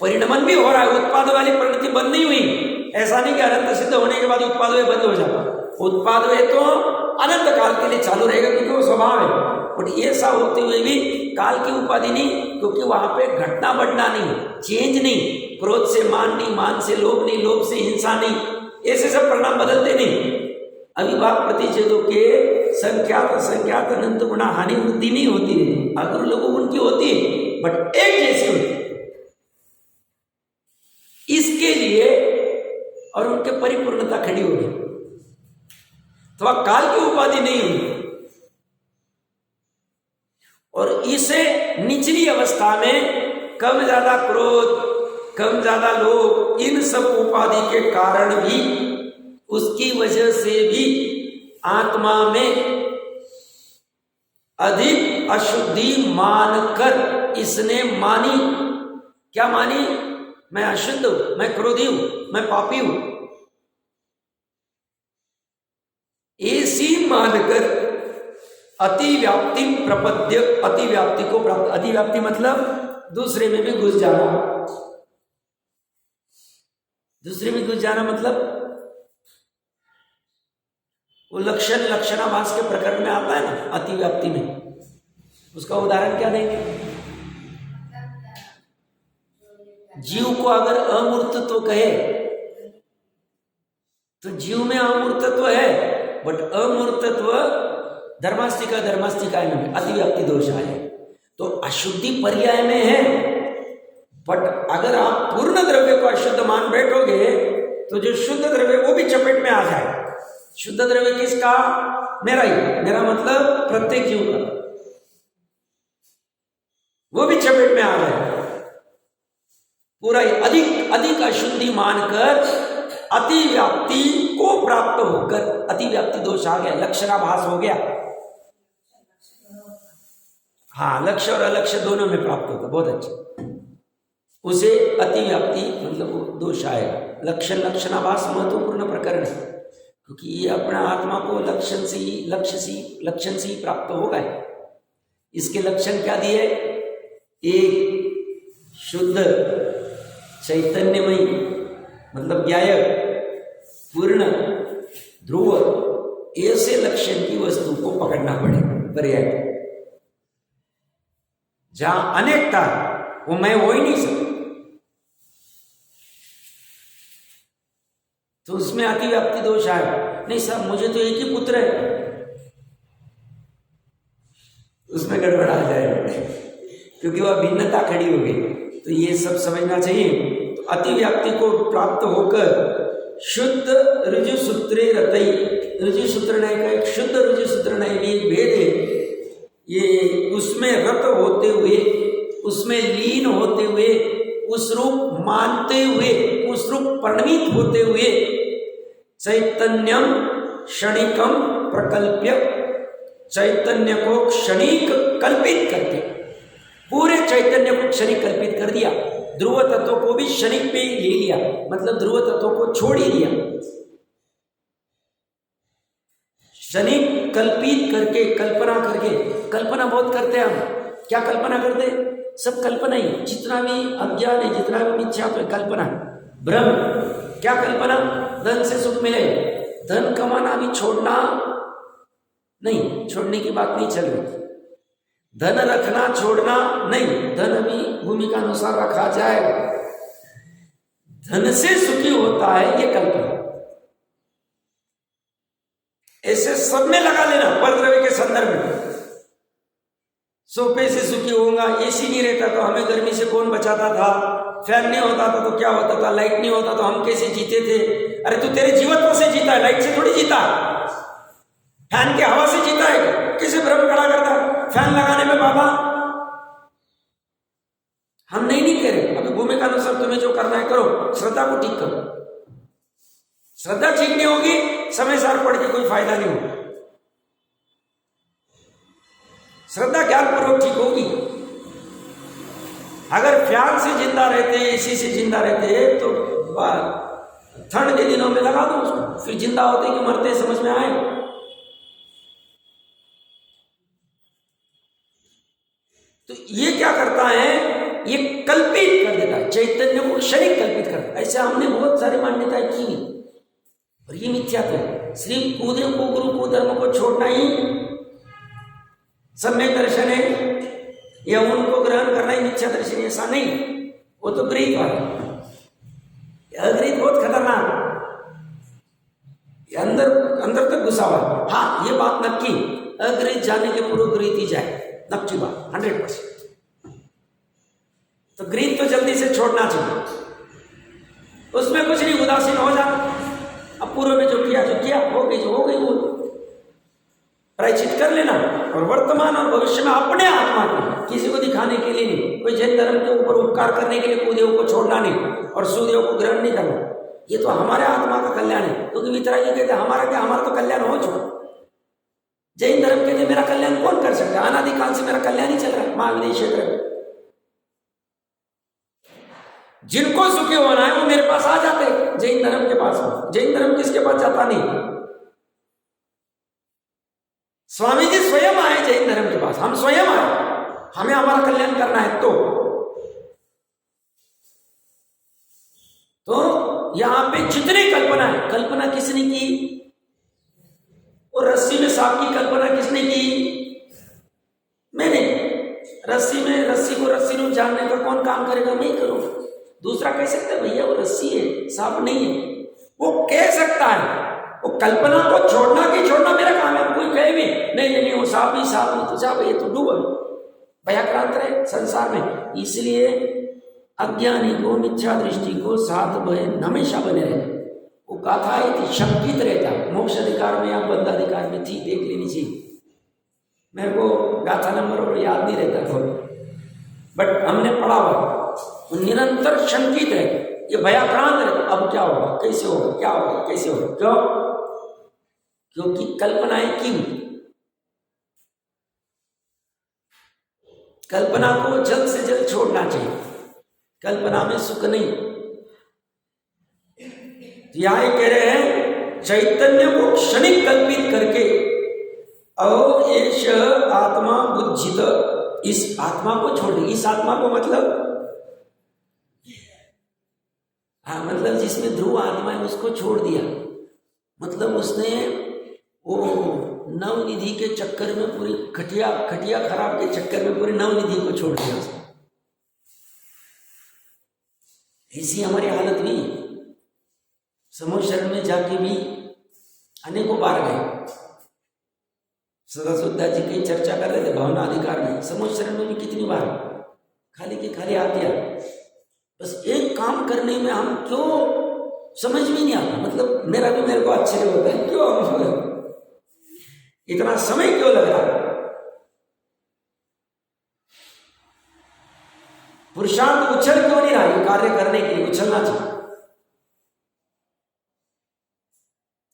Speaker 2: परिणमन भी हो रहा है, उत्पाद वाली प्रवृत्ति बंद नहीं हुई। ऐसा नहीं कि अनंत सिद्ध होने के बाद उत्पाद वे बंद हो जाता, उत्पाद वे तो अनंत काल के लिए चालू रहेगा क्योंकि वो स्वभाव है। और ऐसा होते हुए भी काल की उपाधि नहीं, क्योंकि वहां पे घटना बढ़ना नहीं, चेंज नहीं, क्रोध से मान नहीं, मान से लोभ नहीं, लोभ से हिंसा नहीं, ऐसे सब परिणाम बदलते नहीं। अविभाग प्रतिषेधों के संख्यात असंख्यात अनंत गुणा हानि वृद्धि नहीं होती है, अगर लोगों उनकी होती है बट एक जैसी होती है। इसके लिए और उनके परिपूर्णता खड़ी होगी, तो वह काल की उपाधि नहीं हुई। और इसे निचली अवस्था में कम ज्यादा क्रोध, कम ज्यादा लोभ, इन सब उपाधि के कारण भी, उसकी वजह से भी आत्मा में अधिक अशुद्धि मानकर इसने मानी। क्या मानी? मैं अशुद्ध हूं, मैं क्रोधी हूं, मैं पापी हूं। मानकर अतिव्याप्ति प्रपद्य, अतिव्याप्ति को प्राप्त, अतिव्याप्ति मतलब दूसरे में भी घुस जाना, दूसरे में घुस जाना मतलब वो लक्षणाभास के प्रकरण में आता है ना, अतिव्याप्ति में। उसका उदाहरण क्या देंगे? जीव को अगर अमूर्तत्व कहे तो जीव में अमूर्तत्व है, बट अमूर्तत्व धर्मास्तिका में अतिव्याप्ति दोष आए, तो अशुद्धि पर्याय में है। बट अगर आप पूर्ण द्रव्य को अशुद्ध मान बैठोगे तो जो शुद्ध द्रव्य वो भी चपेट में आ जाए। शुद्ध द्रव्य किसका? मेरा ही, मेरा मतलब प्रत्येक जीव का, वो भी चपेट में आ जाए। पूरा अधिक अधिक अशुद्धि मानकर अतिव्याप्ति को प्राप्त होकर अतिव्याप्ति दोष आ गया, लक्षणाभास हो गया। हाँ, लक्ष्य और अलक्ष्य दोनों में प्राप्त होगा, बहुत अच्छा। उसे अतिव्याप्ति मतलब वो दोष आएगा। लक्षणाभास महत्वपूर्ण प्रकरण है, क्योंकि ये अपना आत्मा को लक्षण से ही प्राप्त होगा। इसके लक्षण क्या दिए? एक शुद्ध चैतन्यमयी मतलब ज्ञायक, पूर्ण, ध्रुव, ऐसे लक्षण की वस्तु को पकड़ना पड़ेगा पर्याय। जहां अनेकता वो मैं हो ही नहीं सकता, तो उसमें अतिव्याप्ति दोष आए। नहीं साहब, मुझे तो एक ही पुत्र है, उसमें गड़बड़ आ जाएगा, क्योंकि वह भिन्नता खड़ी हो गई। तो ये सब समझना चाहिए। तो अतिव्याप्ति को प्राप्त होकर शुद्ध ऋजु सूत्रे रतई, ऋजु सूत्र नय का एक शुद्ध ऋजु सूत्र नय भी एक भेद है। ये उसमें रत होते हुए, उसमें लीन होते हुए, उस रूप मानते हुए, उस रूप परिणमित होते हुए चैतन्यम क्षणिकम प्रकल्प्य, चैतन्य को क्षणिक कल्पित करके पूरे चैतन्य को क्षणिक कल्पित कर दिया। ध्रुव तत्व को भी क्षणिक पे ले लिया, मतलब ध्रुव तत्व को छोड़ ही दिया। क्षणिक कल्पित करके, कल्पना करके, कल्पना बहुत करते हैं हम। क्या कल्पना करते? सब कल्पना ही, जितना भी अज्ञान है, जितना भी मिथ्या कल्पना, भ्रम। क्या कल्पना? धन से सुख मिले, धन कमाना भी छोड़ना नहीं, छोड़ने की बात नहीं चल रही। धन रखना छोड़ना नहीं, धन अभी भूमिका अनुसार रखा जाए। धन से सुखी होता है ये कल्पना। ऐसे सब में लगा लेना परद्रव्य के संदर्भ में। सोफे से सुखी होऊंगा, एसी नहीं रहता तो हमें गर्मी से कौन बचाता था, फैन नहीं होता था तो क्या होता था, लाइट नहीं होता तो हम कैसे जीते थे। अरे तू तेरे जीवत्व से जीता है, लाइट से थोड़ी जीता है, फैन की हवा से जीता है। किसे भ्रम खड़ा करता है फैन लगाने में? बाबा हम नहीं कह रहे, अभी भूमिका अनुसार तुम्हें जो करना है करो, श्रद्धा को ठीक करो। श्रद्धा ठीक नहीं होगी, समय सार पढ़ के कोई फायदा नहीं होगा। श्रद्धा ज्ञान पूर्वक ठीक होगी। अगर फैन से जिंदा रहते, एसी से जिंदा रहते तो ठंड के दिनों में लगा दो उसको, फिर जिंदा होते कि मरते समझ में आए। तो ये क्या करता है? ये कल्पित कर देता है, चैतन्य को क्षणिक कल्पित करता है। ऐसे हमने बहुत सारी मान्यताएं की और ये मिथ्या है। सिर्फ कुदेव को, गुरु को, धर्म को छोड़ना ही सम्यक दर्शन है, या उनको ग्रहण करना ही मिथ्या दर्शन है, ऐसा नहीं। वो तो गृहित वाला, अगृहित बहुत खतरनाक, अंदर तक घुसा हुआ। हाँ, ये बात नक्की, अगृहित जाने के पूर्व गृहित ही जाए, नक्की बात 100%। तो गृहित तो जल्दी से छोड़ना चाहिए, उसमें कुछ नहीं, उदासीन हो जाना। अब पूर्व में जो किया हो गई, जो हो गई वो प्रायश्चित कर लेना, और वर्तमान और भविष्य में अपने आत्मा को किसी को दिखाने के लिए नहीं, कोई जैन धर्म के ऊपर उपकार करने के लिए कुदेव को छोड़ना नहीं और सुदेव को ग्रहण नहीं करना। ये तो हमारे आत्मा का कल्याण है, क्योंकि वितरागी कहते हैं हमारा क्या, हमारा तो कल्याण हो चुका। जैन धर्म कहते हैं मेरा कल्याण कौन कर सकता है, अनादिकाल से मेरा कल्याण ही चल रहा है महाविदेह क्षेत्र में। जिनको सुखी होना है वो मेरे पास आ जाते, जैन धर्म के पास। जैन धर्म किसके पास जाता नहीं, स्वामी जी स्वयं आए जैन धर्म के पास, हम स्वयं आए, हमें हमारा कल्याण करना है। तो यहां पे जितनी कल्पना है, कल्पना किसने की? और रस्सी में सांप की कल्पना किसने की? मैंने। रस्सी को रस्सी में जानने का कौन काम करेगा? मैं ही करूं। दूसरा कह सकता है भैया वो रस्सी है, सांप नहीं है, वो कह सकता है। वो कल्पना को छोड़ना कि छोड़ना मेरा काम है। कोई कहे भी नहीं वो सांप नहीं, सांप नहीं तो सांप, ये तो डूब भयाक्रांत रहे संसार में। इसलिए अज्ञानी को, मिथ्या दृष्टि को साथ हमेशा बने रहे। वो गाथा थी, शंकित रहता, मोक्ष अधिकार में या बंध अधिकार में थी, देख लेनी चाहिए। मेरे को गाथा नंबर और याद नहीं रहता था, बट हमने पढ़ा हुआ। निरंतर शंकित है, ये भयाक्रांत रहता, अब क्या होगा, कैसे होगा, क्या होगा, कैसे होगा। क्यों? क्योंकि कल्पनाएं क्यों? कल्पना को जल्द से जल्द छोड़ना चाहिए, कल्पना में सुख नहीं। यहां कह रहे हैं चैतन्य को क्षणिक कल्पित करके और एष आत्मा बुद्धित, इस आत्मा को छोड़ दी। इस आत्मा को मतलब मतलब जिसमें ध्रुव आत्मा है उसको छोड़ दिया। मतलब उसने वो नवनिधि के चक्कर में पूरी खटिया खराब के चक्कर में पूरी नवनिधि को छोड़ दिया उसने। ऐसी हमारी हालत भी। समूह शरण में जाके भी अनेकों बार गए। सदाशिवदास जी की चर्चा कर रहे थे भावना अधिकार में। समूह शरण में भी कितनी बार खाली के खाली हाथ दिया। बस एक काम करने में हम क्यों समझ में नहीं आता। मतलब मेरे को आश्चर्य होता है क्यों हम इतना समय क्यों लग रहा है। पुरुषार्थ उछल क्यों नहीं रहा है कार्य करने के लिए? उछलना चाहिए।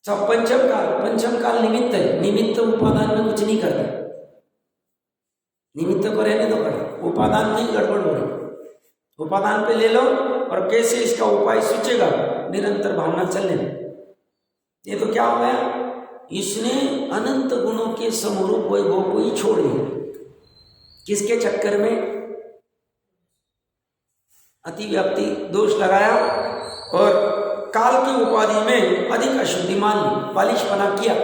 Speaker 2: सब पंचम काल निमित्त है। निमित्त उपादान में कुछ नहीं करता। निमित्त को रहने दो, पड़े उपादान में गड़बड़ हो रही। उपादान पे ले लो और कैसे इसका उपाय सोचेगा, निरंतर भावना चलने दो। ये तो क्या हो गया, इसने अनंत गुणों के समरूप वैभव को ही छोड़ दिया। किसके चक्कर में? अतिव्याप्ति दोष लगाया और काल की उपाधि में अधिक अशुद्धि मान ली, बालिशपना किया।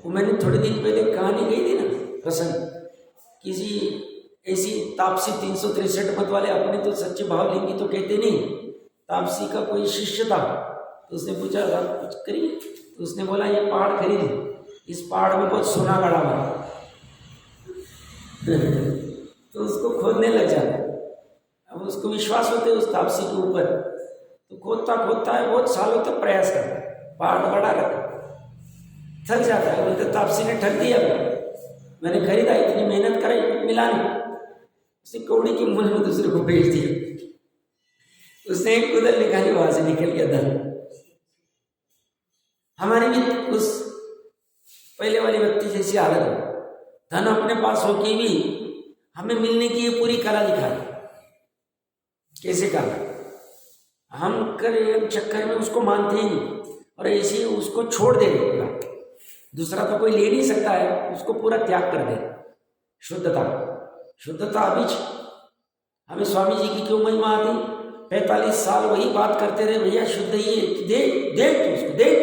Speaker 2: वो मैंने थोड़े दिन पहले कहानी गई थी ना प्रसंग, किसी ऐसी तापसी 363 मत वाले अपने तो सच्चे भाव लिंगी तो कहते नहीं। तापसी का कोई शिष्य था तो उसने पूछा आप कुछ करिए, तो उसने बोला ये पहाड़ खरीद, इस पहाड़ में बहुत सोना गड़ा हुआ तो उसको खोदने लग जाता। अब उसको विश्वास होते उस तापसी के ऊपर, तो खोदता है, बहुत सालों तक प्रयास करता है, पहाड़ बड़ा रहता, थक जाता है। बोलते तापसी ने ठग दिया, मैंने खरीदा, इतनी मेहनत कराई, मिला नहीं। उसने कौड़ी की मूल में दूसरे को बेच दिया। उसने एक कुदल निकाली, वहां से निकल गया धन। हमारी भी उस पहले वाली व्यक्ति जैसी हालत है। धन अपने पास होके भी हमें मिलने की ये पूरी कला दिखा है। कैसे कला? हम चक्कर में उसको मानते ही नहीं और ऐसे उसको छोड़ दे पूरा। दूसरा तो कोई ले नहीं सकता है, उसको पूरा त्याग कर दे। शुद्धता अभी हमें स्वामी जी की क्यों महिमा आती? 45 साल वही बात करते रहे, भैया शुद्ध ही देख तू उसको देख,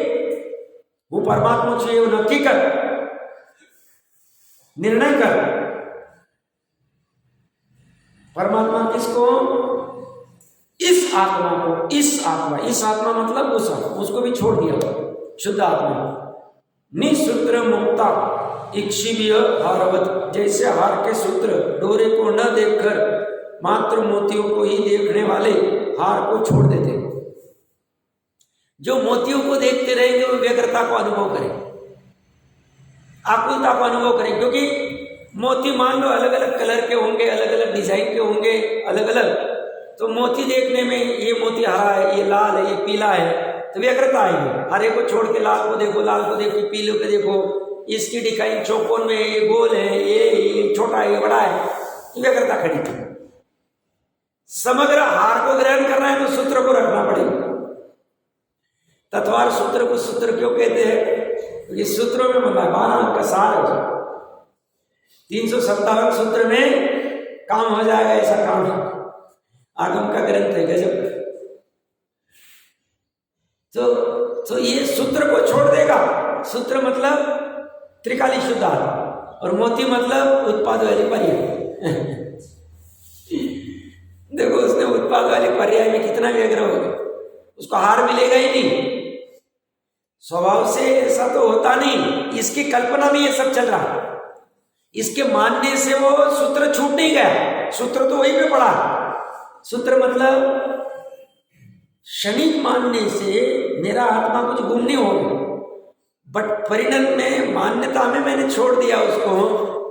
Speaker 2: वो परमात्मा चाहिए, वो नक्की कर, निर्णय कर। परमात्मा किसको? इस आत्मा मतलब उस आत्मा, उसको भी छोड़ दिया शुद्ध आत्मा। निसूत्र मुक्ता इक्षिवीय हारवत, जैसे हार के सूत्र डोरे को न देखकर मात्र मोतियों को ही देखने वाले हार को छोड़ देते। जो मोतियों को देखते रहेंगे वो व्यग्रता को अनुभव करें, आकुलता को अनुभव करें। क्योंकि मोती मान लो अलग अलग कलर के होंगे, अलग अलग डिजाइन के होंगे, अलग अलग, तो मोती देखने में ये मोती हरा है, ये लाल है, ये पीला है, तो व्यग्रता आएगी। हरे को छोड़ के लाल को देखो, लाल को देखो, पीले को देखो, इसकी डिजाइन चौकोन में, ये गोल है, ये छोटा है, ये बड़ा है, व्यग्रता खड़ी थी। समग्र हार को ग्रहण करना है तो सूत्र को रखना पड़ेगा। तत्वार सूत्र को सूत्र क्यों कहते हैं? क्योंकि सूत्रों में मतलब 12 अंक का सार है। 357 सूत्र में काम हो जाएगा, ऐसा काम है। आगम का ग्रंथ है, गजब का। तो ये सूत्र को छोड़ देगा। सूत्र मतलब त्रिकाली शुद्ध और मोती मतलब उत्पाद वाली पर्याय। देखो उसने उत्पाद वाले पर्याय में कितना व्यग्र हो गया, उसको हार मिलेगा ही नहीं। स्वभाव से ऐसा तो होता नहीं, इसकी कल्पना में ये सब चल रहा। इसके मानने से वो सूत्र छूट नहीं गया, सूत्र तो वहीं पे पड़ा। सूत्र मतलब क्षणिक मानने से मेरा आत्मा कुछ गुम नहीं होगा, बट परिणत में मान्यता में मैंने छोड़ दिया उसको,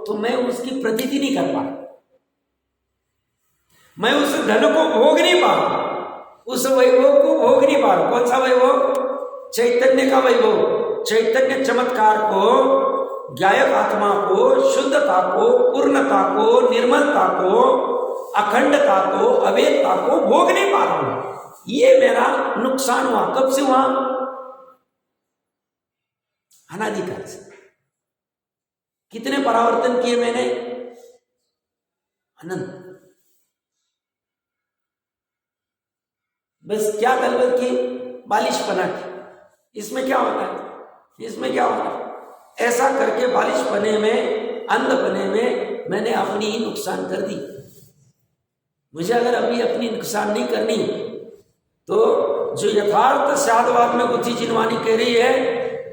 Speaker 2: तो मैं उसकी प्रतीति नहीं कर पा, मैं उस धन को भोग नहीं पा, उस वैभव को भोग नहीं पा। कौन सा वैभव? चैतन्य का वैभव, चैतन्य चमत्कार को, गायक आत्मा को, शुद्धता को, पूर्णता को, निर्मलता को, अखंडता को, अवेदता को भोग नहीं पा रहा हूं। ये मेरा नुकसान हुआ। कब से हुआ? अनादिकाल से। कितने परावर्तन किए मैंने? अनंत। बस क्या गलबत की? बालिशपना की। इसमें क्या होता है? इसमें क्या होता है? ऐसा करके बालिशपने में, अंधपने में मैंने अपनी ही नुकसान कर दी। मुझे अगर अभी अपनी नुकसान नहीं करनी, तो जो यथार्थ साधवाद में गुत्थी जिनवानी कह रही है,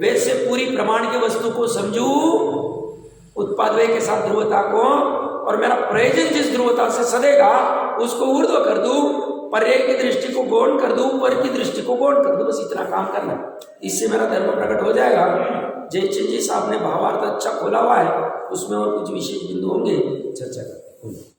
Speaker 2: वैसे पूरी प्रमाण की वस्तु को समझू, उत्पादवय के साथ ध्रुवता को, और मेरा प्रयोजन जिस ध्रुवता से सदेगा उसको ऊर्ध्व कर दूं, पर्याय की दृष्टि को गौण कर दूं, पर की दृष्टि को गौण कर दूं। बस इतना काम करना, इससे मेरा धर्म प्रकट हो जाएगा। जयचंद जी साहब ने भावार्थ अच्छा खोला हुआ है, उसमें और कुछ विशेष बिंदु होंगे, चर्चा करते हैं।